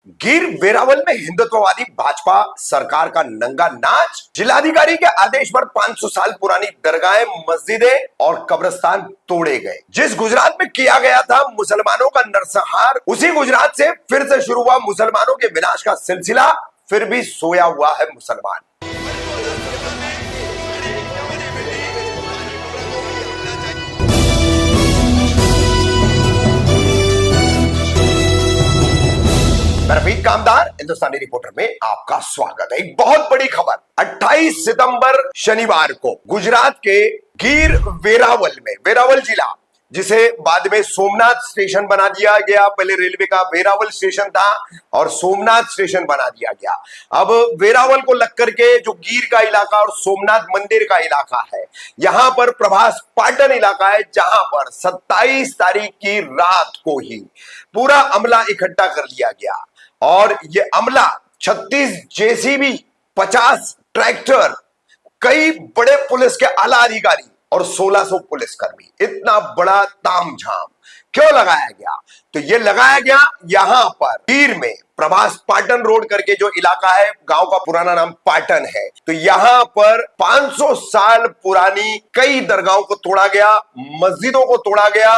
गिर वेरावल में हिंदुत्ववादी भाजपा सरकार का नंगा नाच। जिलाधिकारी के आदेश पर 500 साल पुरानी दरगाहें, मस्जिदें और कब्रिस्तान तोड़े गए। जिस गुजरात में किया गया था मुसलमानों का नरसंहार, उसी गुजरात से फिर से शुरू हुआ मुसलमानों के विनाश का सिलसिला। फिर भी सोया हुआ है मुसलमान। रफीक कामदार हिंदुस्तानी रिपोर्टर में आपका स्वागत है। एक बहुत बड़ी खबर, 28 सितंबर शनिवार को गुजरात के गिर वेरावल में, वेरावल जिला जिसे बाद में सोमनाथ स्टेशन बना दिया गया, पहले रेलवे का वेरावल स्टेशन था और सोमनाथ स्टेशन बना दिया गया। अब वेरावल को लग करके जो गिर का इलाका और सोमनाथ मंदिर का इलाका है, यहां पर प्रभास पाटन इलाका है, जहां पर 27 तारीख की रात को ही पूरा अमला इकट्ठा कर लिया गया और ये अमला 36 जेसीबी, 50 ट्रैक्टर, कई बड़े पुलिस के आला अधिकारी और 1600 पुलिसकर्मी, इतना बड़ा तामझाम क्यों लगाया गया? तो ये लगाया गया यहां पर गिर में प्रभास पाटन रोड करके जो इलाका है, गांव का पुराना नाम पाटन है, तो यहां पर 500 साल पुरानी कई दरगाहों को तोड़ा गया, मस्जिदों को तोड़ा गया,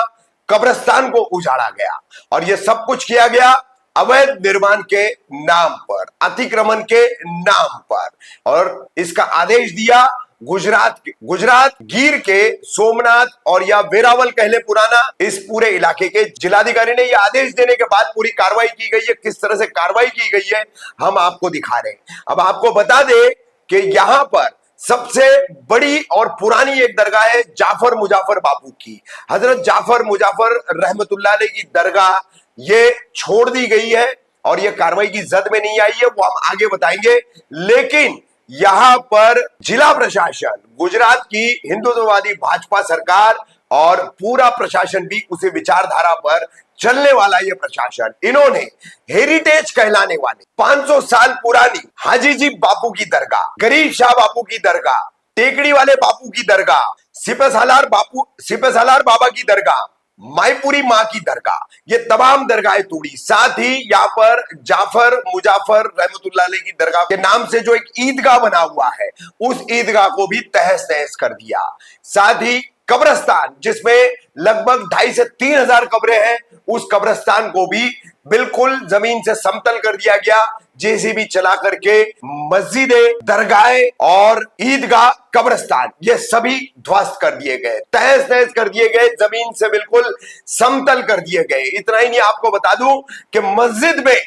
कब्रिस्तान को उजाड़ा गया और ये सब कुछ किया गया अवैध निर्माण के नाम पर, अतिक्रमण के नाम पर। और इसका आदेश दिया गुजरात गिर के सोमनाथ और या वेरावल कहले पुराना, इस पूरे इलाके के जिलाधिकारी ने यह आदेश देने के बाद पूरी कार्रवाई की गई है। किस तरह से कार्रवाई की गई है हम आपको दिखा रहे हैं। अब आपको बता दें कि यहां पर सबसे बड़ी और पुरानी एक दरगाह है जाफर मुजाफर बापू की। हजरत जाफर मुजाफर रहमतुल्लाह अलैह की दरगाह ये छोड़ दी गई है और ये कार्रवाई की जद में नहीं आई है, वो हम आगे बताएंगे। लेकिन यहां पर जिला प्रशासन, गुजरात की हिंदुत्ववादी भाजपा सरकार और पूरा प्रशासन भी उसी विचारधारा पर चलने वाला ये प्रशासन, इन्होंने हेरिटेज कहलाने वाले 500 साल पुरानी हाजी जी बापू की दरगाह, गरीब शाह बापू की दरगाह, टेकड़ी वाले बापू की दरगाह, सिपह सालार बाबा की दरगाह, माईपुरी मां की दरगाह, ये तमाम दरगाहें तोड़ी। साथ ही यहाँ पर जाफर मुजाफर रहमतुल्लाह अलैह की दरगाह के नाम से जो एक ईदगाह बना हुआ है, उस ईदगाह को भी तहस नहस कर दिया। साथ ही कब्रिस्तान, जिसमें लगभग 2,500 से 3,000 कब्रें हैं, उस कब्रिस्तान को भी बिल्कुल जमीन से समतल कर दिया गया। जेसीबी चला करके मस्जिदें, दरगाहें और ईदगाह, कब्रिस्तान ये सभी ध्वस्त कर दिए गए, तहस नहस कर दिए गए, जमीन से बिल्कुल समतल कर दिए गए। इतना ही नहीं, आपको बता दूं कि मस्जिद में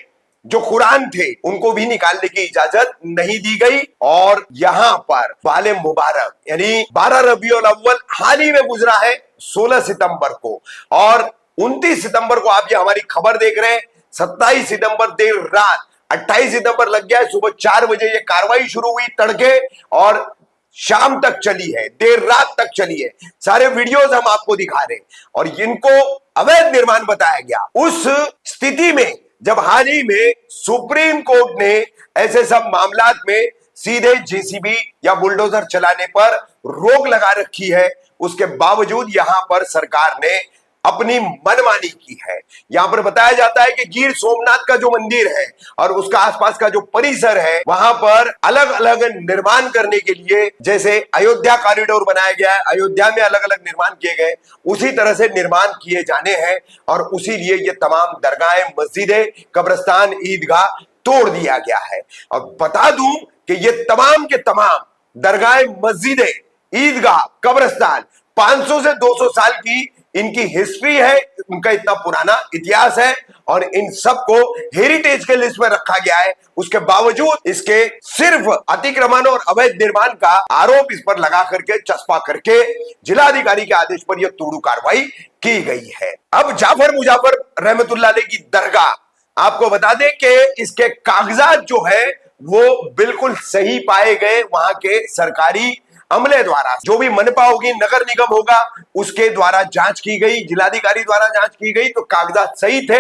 जो कुरान थे उनको भी निकालने की इजाजत नहीं दी गई। और यहां पर वाले मुबारक यानी 12 रबीउल अव्वल हाल ही में गुजरा है 16 सितंबर को, और 29 सितंबर को आप ये हमारी खबर देख रहे हैं। 27 सितंबर देर रात, 28 सितंबर लग गया है, सुबह 4 बजे ये कार्रवाई शुरू हुई तड़के और शाम तक चली है, देर रात तक चली है। सारे वीडियोस हम आपको दिखा रहे हैं और इनको अवैध निर्माण बताया गया। उस स्थिति में जब हाल ही में सुप्रीम कोर्ट ने ऐसे सब मामलात में सीधे जेसीबी या बुलडोजर चलाने पर रोक लगा रखी है, उसके बावजूद यहां पर सरकार ने अपनी मनमानी की है। यहां पर बताया जाता है कि गिर सोमनाथ का जो मंदिर है और उसका आसपास का जो परिसर है, वहां पर अलग अलग निर्माण करने के लिए, जैसे अयोध्या कॉरिडोर बनाया गया है, अयोध्या में अलग अलग निर्माण किए गए, उसी तरह से निर्माण किए जाने हैं और उसी लिए ये तमाम दरगाहें, मस्जिदें, कब्रिस्तान, ईदगाह तोड़ दिया गया है। और बता दूं कि ये तमाम के तमाम दरगाहें, मस्जिदें, ईदगाह, कब्रिस्तान 500 से 200 साल की इनकी हिस्ट्री है, उनका इतना पुराना इतिहास है और इन सबको हेरिटेज के लिस्ट में रखा गया है। उसके बावजूद इसके सिर्फ अतिक्रमण और अवैध निर्माण का आरोप इस पर लगा करके, चस्पा करके जिलाधिकारी के आदेश पर यह तोड़ू कार्रवाई की गई है। अब जाफर मुजाफर रहमतुल्लाह अलैह की दरगाह, आपको बता दें कि इसके कागजात जो है वो बिल्कुल सही पाए गए। वहां के सरकारी अमले द्वारा, जो भी मनपा होगी, नगर निगम होगा, उसके द्वारा जांच की गई, जिलाधिकारी द्वारा जांच की गई, तो कागजात सही थे।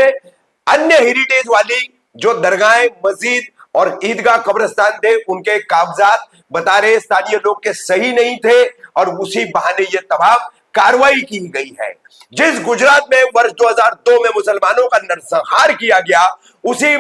अन्य हेरिटेज वाली जो दरगाहें, मस्जिद और ईदगाह, कब्रिस्तान थे, उनके कागजात बता रहे स्थानीय लोग के सही नहीं थे और उसी बहाने ये तमाम कार्रवाई की गई है। जिस गुजरात में वर्ष 2002 में मुसलमानों का नरसंहार किया गया, उसी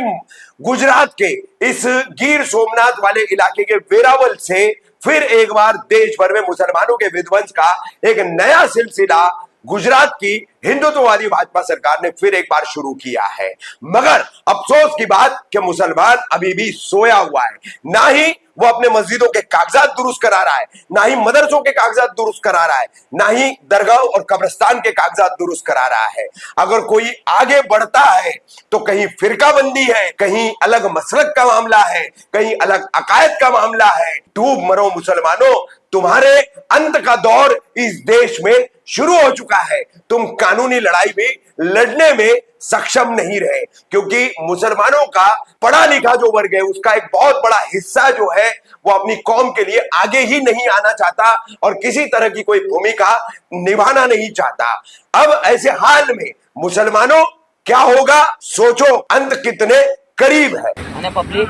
गुजरात के इस गिर सोमनाथ वाले इलाके के वेरावल से फिर एक बार देश भर में मुसलमानों के विध्वंस का एक नया सिलसिला गुजरात की हिंदुत्ववादी भाजपा सरकार ने फिर एक बार शुरू किया है। मगर अफसोस की बात कि मुसलमान अभी भी सोया हुआ है। ना ही वो अपने मस्जिदों के कागजात दुरुस्त करा रहा है, ना ही मदरसों के कागजात दुरुस्त करा रहा है, ना ही दरगाह और कब्रिस्तान के कागजात दुरुस्त करा रहा है। अगर कोई आगे बढ़ता है तो कहीं फिरकाबंदी है, कहीं अलग मसलक का मामला है, कहीं अलग अकायद का मामला है। डूब मरो मुसलमानों, तुम्हारे अंत का दौर इस देश में शुरू हो चुका है। तुम कानूनी लड़ाई भी लड़ने में सक्षम नहीं रहे, क्योंकि मुसलमानों का पढ़ा लिखा जो वर्ग है उसका एक बहुत बड़ा हिस्सा जो है वो अपनी कौम के लिए आगे ही नहीं आना चाहता और किसी तरह की कोई भूमिका निभाना नहीं चाहता। अब ऐसे हाल में मुसलमानों क्या होगा सोचो, अंत कितने करीब है। पब्लिक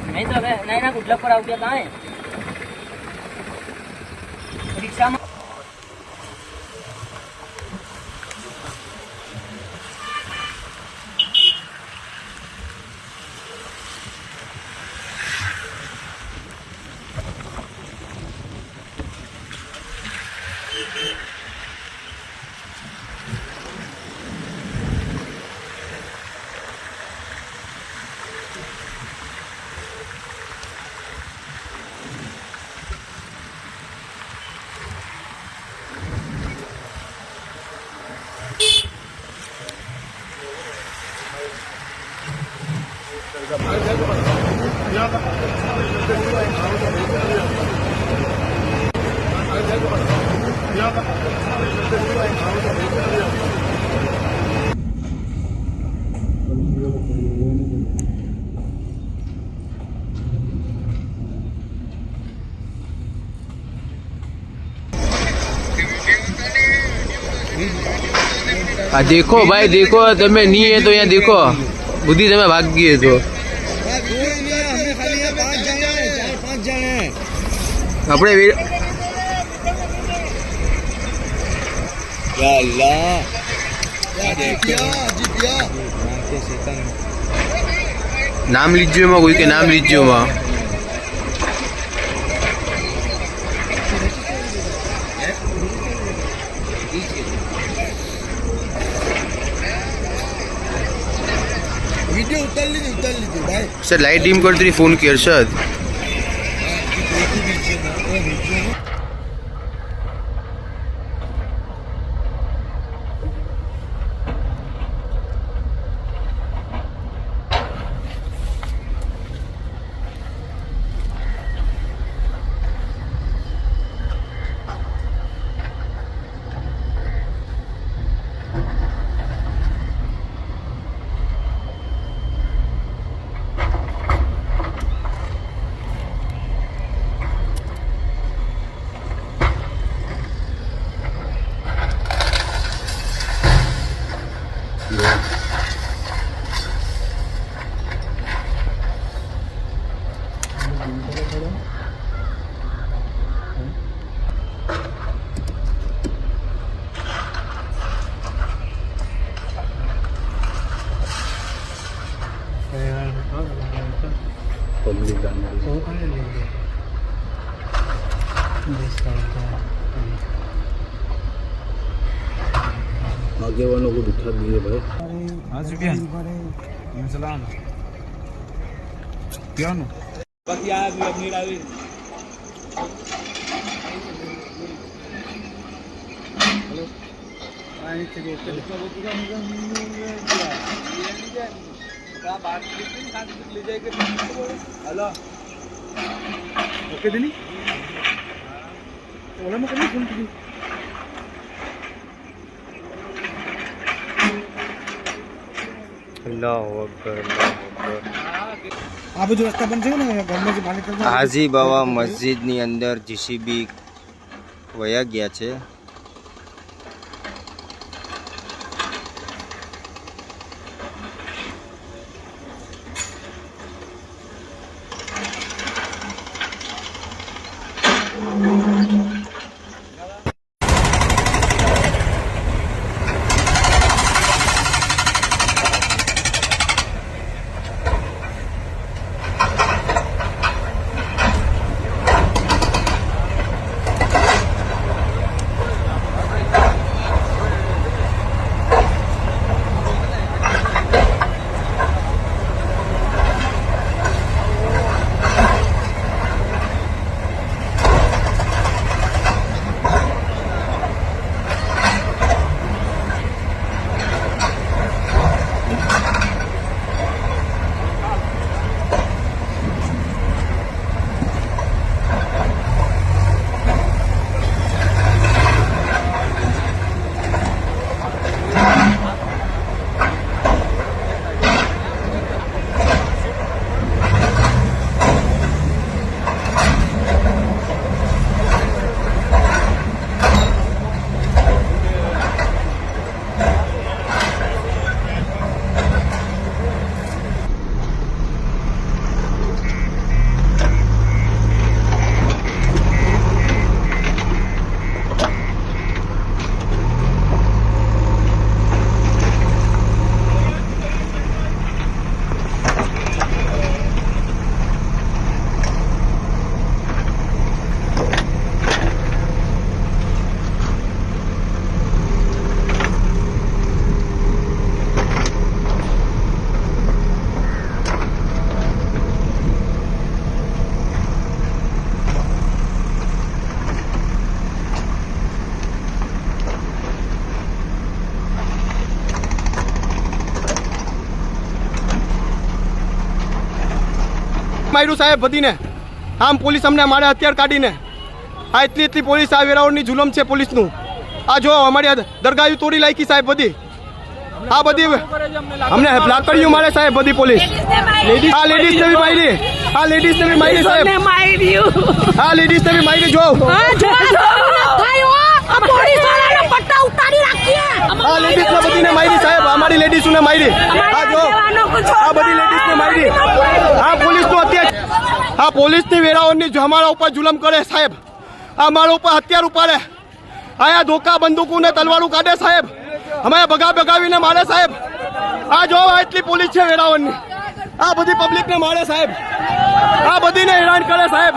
नहीं तो नहीं ना कुठला पर आउट कहाँ है रिक्शा में। आ देखो भाई देखो, तमे नहीं है तो यहाँ देखो बुद्धि तमे भाग गई है तो अपने नाम लीजिए माँ, कोई के नाम लीजिए माँ। वीडियो उतार लीजिए भाई। सर लाइट डिम कर तेरी फोन की अरशद। आगे वालों को बिठा दिए भाई। हाँ सुफियान सलाम क्या नो बाकी आया भी अपनी रावी हेलो आने के लिए क्या बात ले जाएंगे हेलो ओके दिनी ओला में कभी फोन की आप जो रस्ता बन जाए ना गवर्नमेंट मालिक હાજી બાવા મસ્જિદની અંદર જીસીબી વયા ગયા છે। માર્યું સાહેબ બધીને. આમ પોલીસ અમને મારે હથિયાર કાઢીને. આ એટલી પોલીસ આ વેરાવળની જુલમ છે પોલીસનું. આ જો અમારી દરગાહ તોડી લાયકી સાહેબ બધી. આ બધી અમને લાકડીઓ મારે સાહેબ બધી પોલીસ. આ લેડીઝને બી મારી. આ લેડીઝને બી મારી સાહેબ. આ લેડીઝને બી મારી જો. આ લેડીઝને બધીને મારી સાહેબ. અમારી લેડીઝોને મારી. આ જો આ બધી લેડીઝને મારી. આ પોલીસનો અત્યાચાર. આ પોલીસની વેરાવળની અમારા ઉપર જુલમ કરે સાહેબ. આ મારા ઉપર હથિયાર ઉપાડે. આયા ધોકા બંદૂકો ને તલવારું કાઢે સાહેબ. અમે ભગાવીને મારે સાહેબ. આ જો એટલી પોલીસ છે વેરાવળની. આ બધી પબ્લિકને મારે સાહેબ. આ બધીને હેરાન કરે સાહેબ.